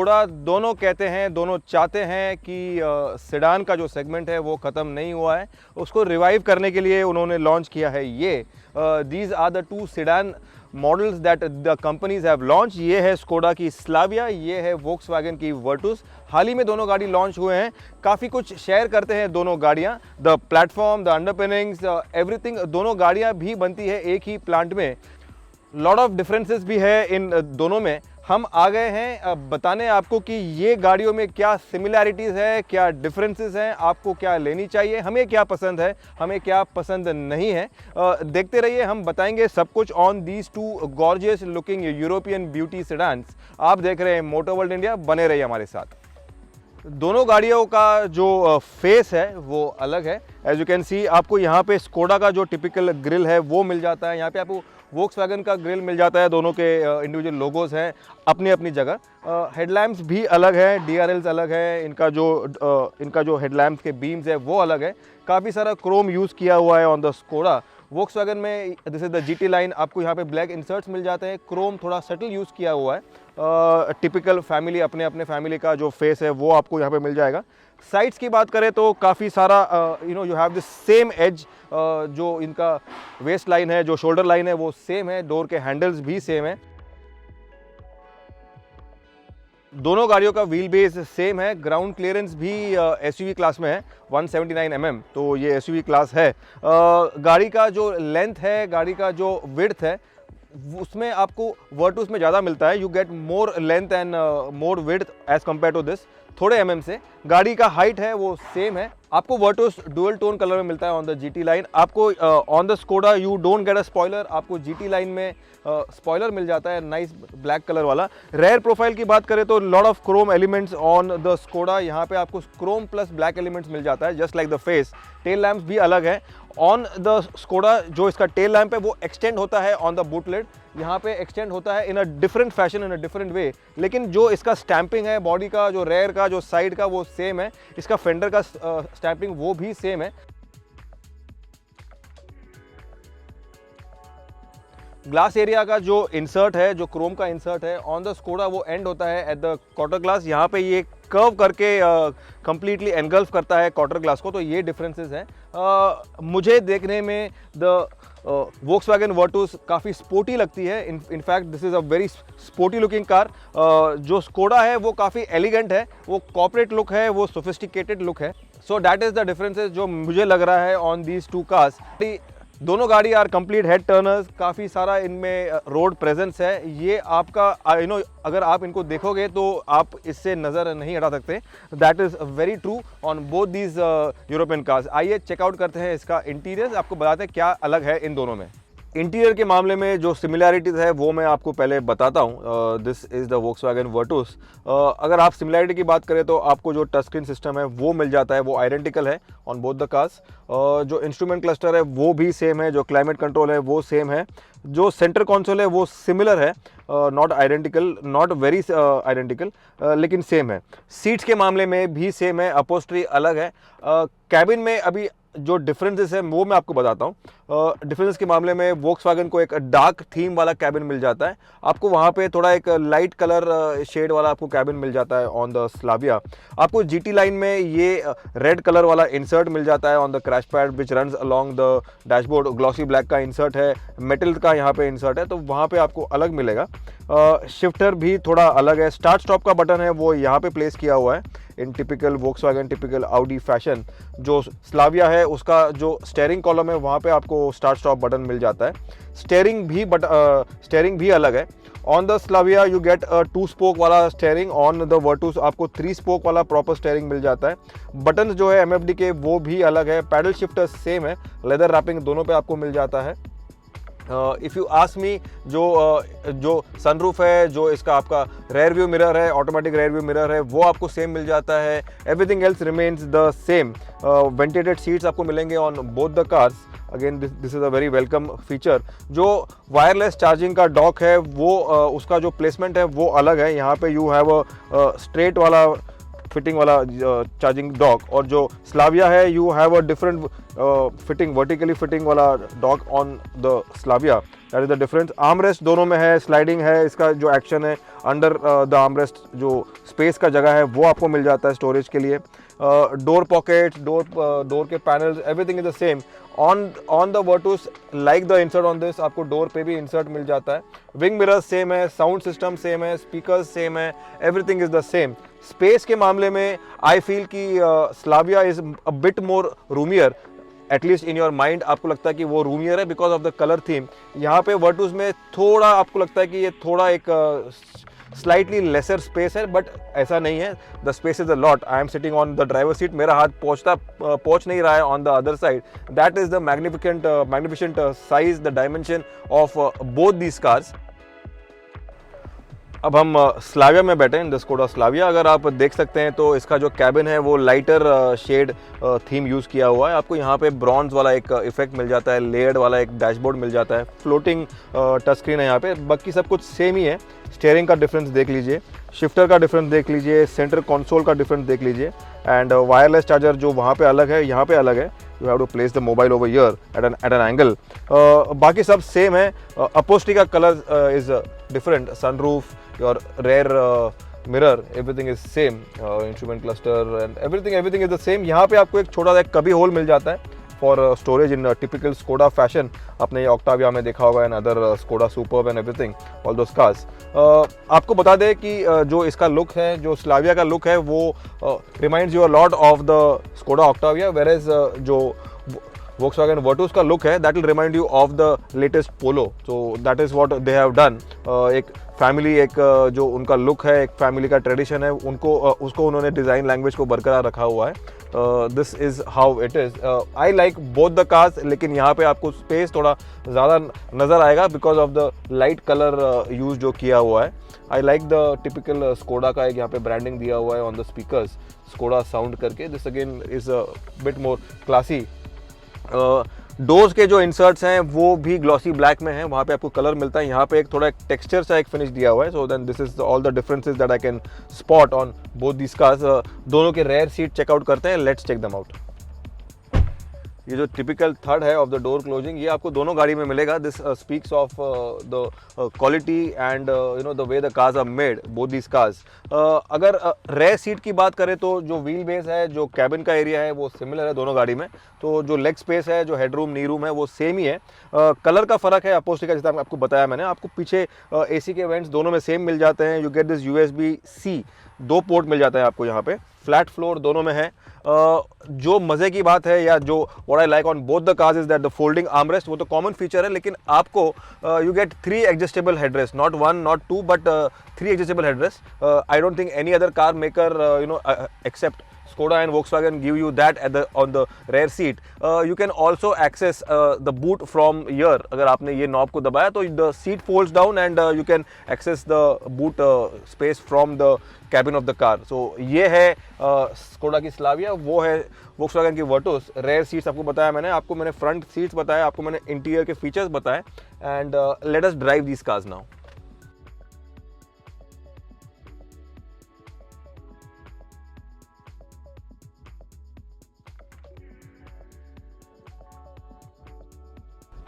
Skoda दोनों कहते हैं, दोनों चाहते हैं कि सेडान का जो सेगमेंट है वो ख़त्म नहीं हुआ है, उसको रिवाइव करने के लिए उन्होंने लॉन्च किया है ये। These are the two sedan models that the companies have launch. ये है स्कोडा की स्लाविया, ये है वोक्सवैगन की वर्टुस। हाल ही में दोनों गाड़ी लॉन्च हुए हैं, काफ़ी कुछ शेयर करते हैं दोनों गाड़ियाँ, the platform, the underpinnings, everything. दोनों गाड़ियाँ भी बनती है एक ही प्लांट में। लॉट ऑफ डिफरेंसेस भी है इन दोनों में। हम आ गए हैं बताने आपको कि ये गाड़ियों में क्या सिमिलैरिटीज़ है, क्या डिफरेंसेस हैं, आपको क्या लेनी चाहिए, हमें क्या पसंद है, हमें क्या पसंद नहीं है। देखते रहिए, हम बताएंगे सब कुछ on these two gorgeous looking European beauty sedans. आप देख रहे हैं मोटर वर्ल्ड इंडिया, बने रहिए हमारे साथ। दोनों गाड़ियों का जो फेस है वो अलग है। एज यू कैन सी, आपको यहाँ पे स्कोडा का जो टिपिकल ग्रिल है वो मिल जाता है, यहाँ पे आपको वोक्सवैगन का ग्रिल मिल जाता है। दोनों के इंडिविजुअल लोगोज हैं अपनी अपनी जगह। हेडलैम्प्स भी अलग है, DRLs अलग है, इनका जो हेडलैम्प्स के बीम्स है वो अलग है। काफ़ी सारा क्रोम यूज़ किया हुआ है ऑन द स्कोडा। वोक्सवैगन में this is the GT line, आपको यहाँ पे ब्लैक इंसर्ट्स मिल जाते हैं, क्रोम थोड़ा सटल यूज़ किया हुआ है। टिपिकल फैमिली, अपने अपने फैमिली का जो फेस है वो आपको यहाँ पे मिल जाएगा। साइड्स की बात करें तो काफ़ी सारा you have this same as, जो इनका वेस्ट लाइन है, जो शोल्डर लाइन है वो सेम है, डोर के हैंडल्स भी सेम है। दोनों गाड़ियों का व्हील बेस सेम है, ग्राउंड क्लियरेंस भी SUV क्लास में है 179 mm, तो ये SUV क्लास है। गाड़ी का जो लेंथ है, गाड़ी का जो विड्थ है, उसमें आपको वर्टुस में ज़्यादा मिलता है। You get more length and more width as compare to this, थोड़े mm से। गाड़ी का हाइट है वो सेम है। आपको वर्टुस डुअल टोन कलर में मिलता है ऑन द GT लाइन। आपको on the Skoda you don't get a spoiler, आपको GT लाइन में स्पॉइलर मिल जाता है, नाइस ब्लैक कलर वाला। रेयर प्रोफाइल की बात करें तो lot of Chrome elements on the Skoda, यहाँ पे आपको क्रोम प्लस ब्लैक एलिमेंट्स मिल जाता है, just like the face. Tail lamps भी अलग है ऑन द स्कोडा। जो इसका टेल लैम्प है वो एक्सटेंड होता है ऑन द बूटलेट, यहाँ पे एक्सटेंड होता है in a different fashion, in a different way. लेकिन जो इसका स्टैंपिंग है बॉडी का, जो रेयर का, जो साइड का, वो सेम है। इसका फेंडर का स्टैंपिंग वो भी सेम है। ग्लास एरिया का जो इंसर्ट है, जो क्रोम का इंसर्ट है ऑन द स्कोडा, वो एंड होता है एट द क्वार्टर ग्लास। यहाँ पे ये कर्व करके कंप्लीटली एनगल्फ करता है क्वार्टर ग्लास को, तो ये डिफरेंसेस हैं। मुझे देखने में द वोक्सवैगन वर्टुस काफ़ी स्पोर्टी लगती है। In fact this is a very sporty looking car. जो स्कोडा है वो काफ़ी एलिगेंट है, वो कॉर्पोरेट लुक है, वो सोफिस्टिकेटेड लुक है। So that is the differences जो मुझे लग रहा है ऑन दीज टू कार्स। दोनों गाड़ी आर कंप्लीट हेड टर्नर्स, काफ़ी सारा इनमें रोड प्रेजेंस है। ये आपका अगर आप इनको देखोगे तो आप इससे नज़र नहीं हटा सकते। That is very true on both these European cars. आइए चेकआउट करते हैं इसका इंटीरियर, आपको बताते हैं क्या अलग है इन दोनों में। इंटीरियर के मामले में जो सिमिलैरिटीज़ है वो मैं आपको पहले बताता हूँ। This is the Volkswagen Virtus. अगर आप सिमिलैरिटी की बात करें तो आपको जो टच स्क्रीन सिस्टम है वो मिल जाता है, वो आइडेंटिकल है ऑन बोथ द कार्स। जो इंस्ट्रूमेंट क्लस्टर है वो भी सेम है, जो क्लाइमेट कंट्रोल है वो सेम है, जो सेंटर कंसोल है वो सिमिलर है, not identical, not very identical, लेकिन सेम है। सीट्स के मामले में भी सेम है, अपहोल्स्ट्री अलग है। कैबिन में अभी जो डिफरेंसेस है वो मैं आपको बताता हूँ। डिफरेंस के मामले में वोक्सवैगन को एक डार्क थीम वाला कैबिन मिल जाता है, आपको वहाँ पे थोड़ा एक लाइट कलर शेड वाला आपको कैबिन मिल जाता है ऑन द स्लाविया। आपको GT लाइन में ये रेड कलर वाला इंसर्ट मिल जाता है on the crash pad which runs along the dashboard. Glossy black का इंसर्ट है, मेटल का यहाँ पे इंसर्ट है, तो वहाँ पे आपको अलग मिलेगा। शिफ्टर भी थोड़ा अलग है। स्टार्ट स्टॉप का बटन है वो यहाँ पे प्लेस किया हुआ है इन typical Volkswagen, typical Audi fashion. जो स्लाविया है उसका जो स्टेयरिंग कॉलम है वहाँ पे आपको स्टार्ट स्टॉप बटन मिल जाता है। स्टेयरिंग भी अलग है। On the Slavia you get 2 spoke वाला स्टेयरिंग, ऑन द वर्टुस आपको 3 स्पोक वाला प्रॉपर स्टेयरिंग मिल जाता है। बटन जो है MFD के वो भी अलग है। पैडल शिफ्टर सेम है, लेदर रैपिंग दोनों पे आपको मिल जाता है। इफ़ यू आस्क मी, जो सनरूफ है, जो इसका आपका रेयर व्यू मिरर है, ऑटोमेटिक रेयर व्यू मिरर है, वो आपको सेम मिल जाता है। Everything else remains the same. Ventilated seats आपको मिलेंगे on both the cars. Again this is a very welcome feature. जो वायरलेस चार्जिंग का डॉक है वो उसका जो प्लेसमेंट है वो अलग है। यहाँ पे यू हैव अ स्ट्रेट वाला फिटिंग वाला चार्जिंग डॉक, और जो स्लाविया है you have a different fitting, vertically fitting वाला dock on the Slavia, that is the difference. Armrest दोनों में है, स्लाइडिंग है, इसका जो एक्शन है अंडर द आर्मरेस्ट जो स्पेस का जगह है वो आपको मिल जाता है स्टोरेज के लिए। डोर पॉकेट्स, डोर के panels, everything is the same on the Virtus like the insert on this, आपको डोर पे भी इंसर्ट मिल जाता है। विंग मिरर्स सेम है, साउंड सिस्टम सेम है, स्पीकर्स सेम है, everything is the same. Space के मामले में आई फील कि Slavia is a bit more roomier, at least in your mind आपको लगता है कि वो रूमियर है because of the colour theme. यहाँ पे वर्टूस में थोड़ा आपको लगता है कि ये थोड़ा एक स्लाइटली लेसर स्पेस है, बट ऐसा नहीं है, the space is a lot. I am sitting on the driver seat, मेरा हाथ पहुंच नहीं रहा है on the other side, that is the magnificent size, the dimension of both these cars. अब हम स्लाविया में बैठे हैं, द स्कोडा स्लाविया। अगर आप देख सकते हैं तो इसका जो कैबिन है वो लाइटर शेड थीम यूज़ किया हुआ है। आपको यहाँ पे ब्रॉन्ज वाला एक इफेक्ट मिल जाता है, लेयर्ड वाला एक डैशबोर्ड मिल जाता है, फ्लोटिंग टच स्क्रीन है यहाँ पे, बाकी सब कुछ सेम ही है। स्टीयरिंग का डिफरेंस देख लीजिए, शिफ्टर का डिफरेंस देख लीजिए, सेंटर कंसोल का डिफरेंस देख लीजिए, एंड वायरलेस चार्जर जो वहाँ पे अलग है यहाँ पे अलग है, you have to place the mobile over here at an angle. बाकी सब सेम है। अपहोल्स्ट्री का colour is different, sunroof, your rear mirror, everything is same, instrument cluster and everything is the same। यहाँ पे आपको एक छोटा सा कभी होल मिल जाता है for storage in typical Skoda fashion. आपने ये ऑक्टाविया में देखा होगा and other Skoda superb and everything, all those cars. आपको बता दें कि जो इसका लुक है, जो स्लाविया का लुक है, वो reminds you a lot of the Skoda Octavia, whereas जो Volkswagen Virtus का लुक है that will remind you of the latest Polo, so that is what they have done. एक फैमिली, एक जो उनका लुक है, एक फैमिली का ट्रेडिशन है, उसको उन्होंने डिज़ाइन लैंग्वेज को बरकरार रखा हुआ है। This is how it is. I like both the cars, लेकिन यहाँ पे आपको स्पेस थोड़ा ज़्यादा नज़र आएगा because of the light colour use जो किया हुआ है। I like the typical Skoda का एक यहाँ पे ब्रांडिंग दिया हुआ है on the speakers, Skoda sound करके। This again is a bit more classy. Doors के जो इंसर्ट्स हैं वो भी ग्लॉसी ब्लैक में हैं, वहाँ पे आपको कलर मिलता है। यहाँ पे एक थोड़ा टेक्सचर सा एक फिनिश दिया हुआ है, so then this is all the differences that I can spot on both this cars. दोनों के रेयर सीट चेकआउट करते हैं, लेट्स चेक देम आउट। ये जो टिपिकल थर्ड है ऑफ द डोर क्लोजिंग, ये आपको दोनों गाड़ी में मिलेगा। This speaks of the quality and you know the way the cars are made, both these cars. अगर रेयर सीट की बात करें तो जो व्हील बेस है, जो कैबिन का एरिया है वो सिमिलर है दोनों गाड़ी में, तो जो लेग स्पेस है, जो हेडरूम नी रूम है वो सेम ही है। कलर का फ़र्क है अपहोल्स्ट्री का, जैसा आपको बताया मैंने। आपको पीछे AC के वेंट्स दोनों में सेम मिल जाते हैं। You get this USB-C 2 port मिल जाता है आपको यहाँ पे। फ्लैट फ्लोर दोनों में है। जो मज़े की बात है, या जो what I like on both the cars is that the folding armrest, वो तो कॉमन फीचर है, लेकिन आपको you get 3 adjustable headrest, not 1 not 2 but 3 adjustable headrest. I don't think any other car maker except Skoda and Volkswagen give you that on the rear seat. You can also access the boot from here. अगर आपने ये knob को दबाया तो the seat folds down and you can access the boot space from the cabin of the car. So ये है Skoda की Slavia, वो है Volkswagen की Virtus। rear seats आपको बताया मैंने, आपको मैंने front seats बताया, आपको मैंने interior के features बताए, and let us drive these cars now.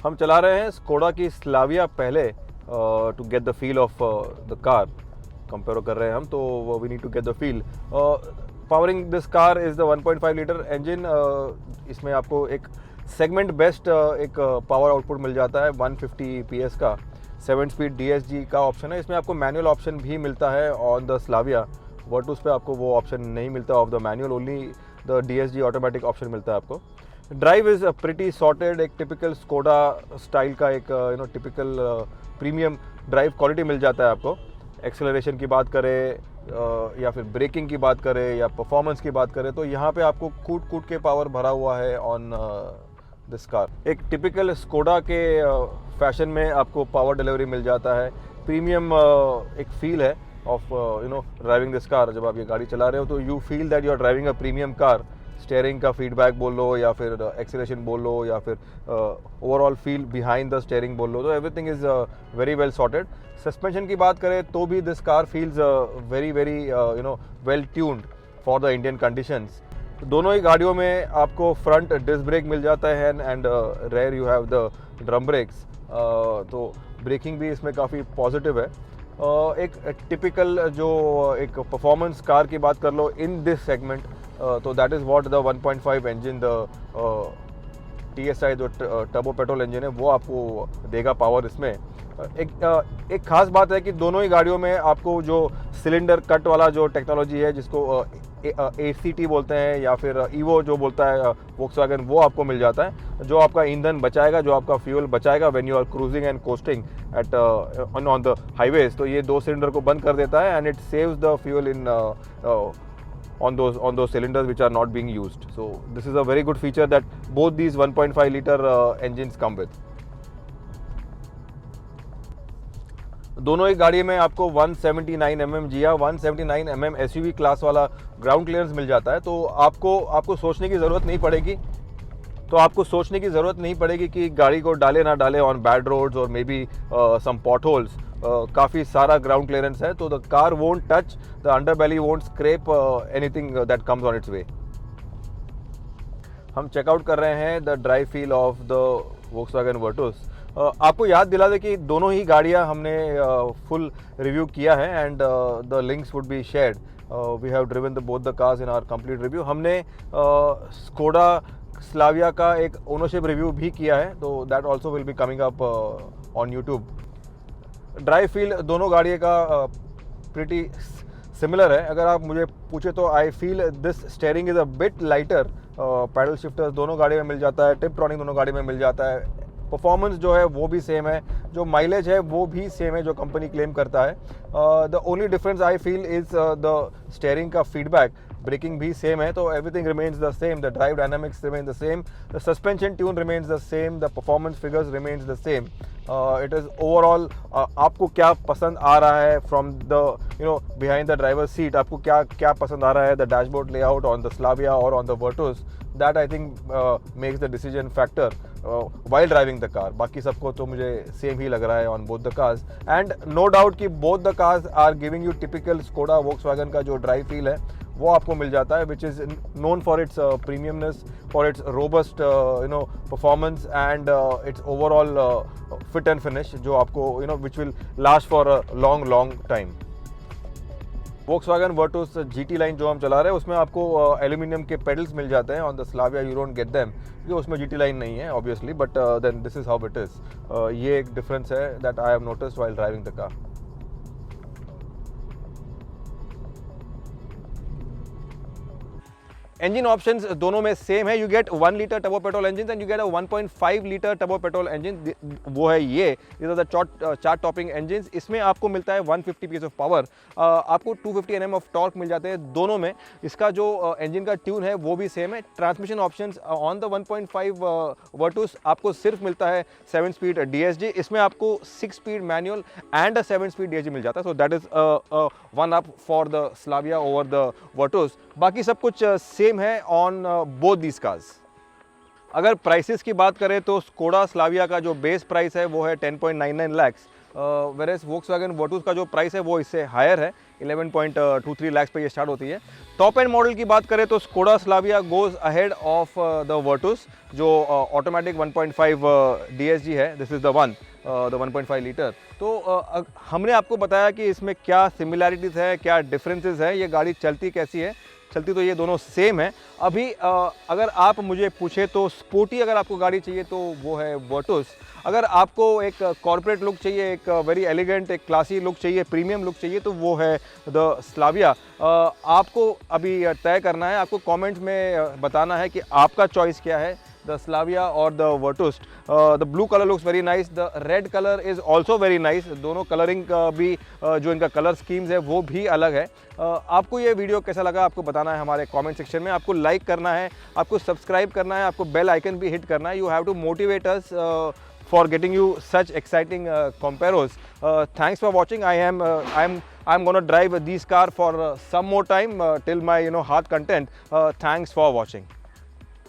हम चला रहे हैं स्कोडा की स्लाविया पहले to get the feel of the car. Compare कर रहे हैं हम, तो we need to get the feel. Powering this car is the 1.5 litre engine. इसमें आपको एक सेगमेंट बेस्ट एक पावर आउटपुट मिल जाता है 150 PS का। 7 स्पीड DSG का ऑप्शन है। इसमें आपको मैनुअल ऑप्शन भी मिलता है ऑन द स्लाविया। वर्टूस पे आपको वो ऑप्शन नहीं मिलता of the manual, only the DSG automatic option मिलता है आपको। ड्राइव इज़ प्रिटी सॉर्टेड, एक टिपिकल स्कोडा स्टाइल का एक टिपिकल प्रीमियम ड्राइव क्वालिटी मिल जाता है आपको। एक्सेलरेशन की बात करें या फिर ब्रेकिंग की बात करें या परफॉर्मेंस की बात करें, तो यहाँ पे आपको कूट कूट के पावर भरा हुआ है ऑन दिस कार। एक टिपिकल स्कोडा के फैशन में आपको पावर डिलीवरी मिल जाता है। प्रीमियम एक फील है ऑफ ड्राइविंग दिस कार। जब आप ये गाड़ी चला रहे हो तो you feel that you are driving a premium car. Steering का फीडबैक बोल लो या फिर एक्सीलरेशन बोल लो या फिर overall feel behind the steering बोल लो, तो everything is very well sorted. Suspension की बात करें तो भी this car feels very very well tuned for the Indian conditions. दोनों ही गाड़ियों में आपको फ्रंट डिस्क ब्रेक मिल जाता है and rear you have the drum brakes, तो ब्रेकिंग भी इसमें काफ़ी पॉजिटिव है। एक टिपिकल जो एक परफॉर्मेंस कार की बात कर लो इन दिस सेगमेंट, तो that is what the 1.5 engine, the TSI जो टर्बो पेट्रोल इंजन है वो आपको देगा पावर इसमें। एक खास बात है कि दोनों ही गाड़ियों में आपको जो सिलेंडर कट वाला जो टेक्नोलॉजी है जिसको ACT बोलते हैं या फिर EVO जो बोलता है वोक्सवैगन, वो आपको मिल जाता है, जो आपका ईंधन बचाएगा, जो आपका फ्यूल बचाएगा when you are cruising and coasting at on the highways. तो ये 2 सिलेंडर को बंद कर देता है and it saves the fuel in on those cylinders which are not being used. So this is a very good feature that both these 1.5 liter engines come with. दोनों ही गाड़ी में आपको 179 mm या 179 mm SUV क्लास वाला ground clearance मिल जाता है, तो आपको सोचने की ज़रूरत नहीं पड़ेगी कि गाड़ी को डाले ना डाले ऑन बैड रोड्स और maybe some potholes. काफ़ी सारा ग्राउंड क्लियरेंस है, तो the car won't touch, the under belly won't scrape anything that comes on its way. हम चेकआउट कर रहे हैं the drive feel of the Volkswagen Virtus. आपको याद दिला दे कि दोनों ही गाड़ियां हमने फुल रिव्यू किया है and the links would be shared. We have driven the both the cars in our complete review. हमने स्कोडा स्लाविया का एक ओनरशिप रिव्यू भी किया है, तो that also will be coming up on YouTube. Drive feel दोनों गाड़ियों का प्रिटी सिमिलर है। अगर आप मुझे पूछे तो I feel this steering is a bit lighter. Paddle shifters दोनों गाड़ी में मिल जाता है, टिपट्रॉनिक दोनों गाड़ी में मिल जाता है, परफॉर्मेंस जो है वो भी सेम है, जो माइलेज है वो भी सेम है जो कंपनी क्लेम करता है। The only difference I feel is the steering का फीडबैक। ब्रेकिंग भी सेम है, तो everything remains the same, the drive dynamics remain the same, the suspension tune remains the same, the performance figures remains the same. It is overall आपको क्या पसंद आ रहा है from the behind the driver seat, आपको क्या पसंद आ रहा है the dashboard layout on the Slavia और on the Virtus, that I think makes the decision factor while driving the car। बाकी सबको तो मुझे सेम ही लग रहा है on both the cars and no doubt कि both the cars are giving you typical Skoda Volkswagen का जो ड्राइव फील है वो आपको मिल जाता है, which is known for its premiumness, for its robust performance and its overall fit and finish जो आपको which will last for a long time। Volkswagen Virtus GT line जो हम चला रहे हैं उसमें आपको एल्यूमिनियम के पेडल्स मिल जाते हैं। On the Slavia you don't get them, क्योंकि उसमें GT लाइन नहीं है obviously, but then this is how it is. ये एक डिफरेंस है that I have noticed while driving the car. Engine options दोनों में सेम है। You get 1 litre turbo petrol engine and you get a 1.5 litre turbo petrol engine, वो है ये। This are the चार टॉपिंग इंजन। इसमें आपको मिलता है 150 पीस ऑफ पावर, आपको 250 Nm ऑफ टॉर्क मिल जाते हैं दोनों में। इसका जो इंजन का ट्यून है वो भी सेम है। ट्रांसमिशन ऑप्शंस ऑन द 1.5 वर्टुस आपको सिर्फ मिलता है 7 स्पीड DSG, इसमें आपको 6 speed manual and 7 speed DSG मिल जाता है। So that is one up for the Slavia over the Virtus. बाकी सब कुछ सेम है ऑन बोथ दीज कार्स। अगर प्राइसेस की बात करें तो स्कोडा स्लाविया का जो बेस प्राइस है वो है 10.99 lakhs, वेरेस वोक्सवैगन वर्टुस का जो प्राइस है वो इससे हायर है, 11.23 lakhs पे ये स्टार्ट होती है। टॉप एंड मॉडल की बात करें तो Skoda Slavia goes ahead of the Virtus जो ऑटोमेटिक 1.5 DSG है। This is the 1.5 litre. तो हमने आपको बताया कि इसमें क्या सिमिलैरिटीज़ है, क्या डिफरेंसेस है, ये गाड़ी चलती कैसी है। चलती तो ये दोनों सेम है। अभी अगर आप मुझे पूछे तो स्पोर्टी अगर आपको गाड़ी चाहिए तो वो है वर्टुस। अगर आपको एक कॉर्पोरेट लुक चाहिए, एक वेरी एलिगेंट, एक क्लासी लुक चाहिए, प्रीमियम लुक चाहिए तो वो है द स्लाविया। आपको अभी तय करना है, आपको कमेंट्स में बताना है कि आपका चॉइस क्या है, द स्लाविया और the Virtus. The blue colour looks very nice, the red colour is also very nice. दोनों कलरिंग का भी जो इनका कलर स्कीम्स है वो भी अलग है। आपको ये वीडियो कैसा लगा आपको बताना है हमारे कमेंट सेक्शन में। आपको लाइक करना है, आपको सब्सक्राइब करना है, आपको बेल आइकन भी हिट करना है। You have to motivate us for getting you such exciting comparos. Thanks for watching. I'm gonna drive these car for some more time till my heart content. Thanks for watching.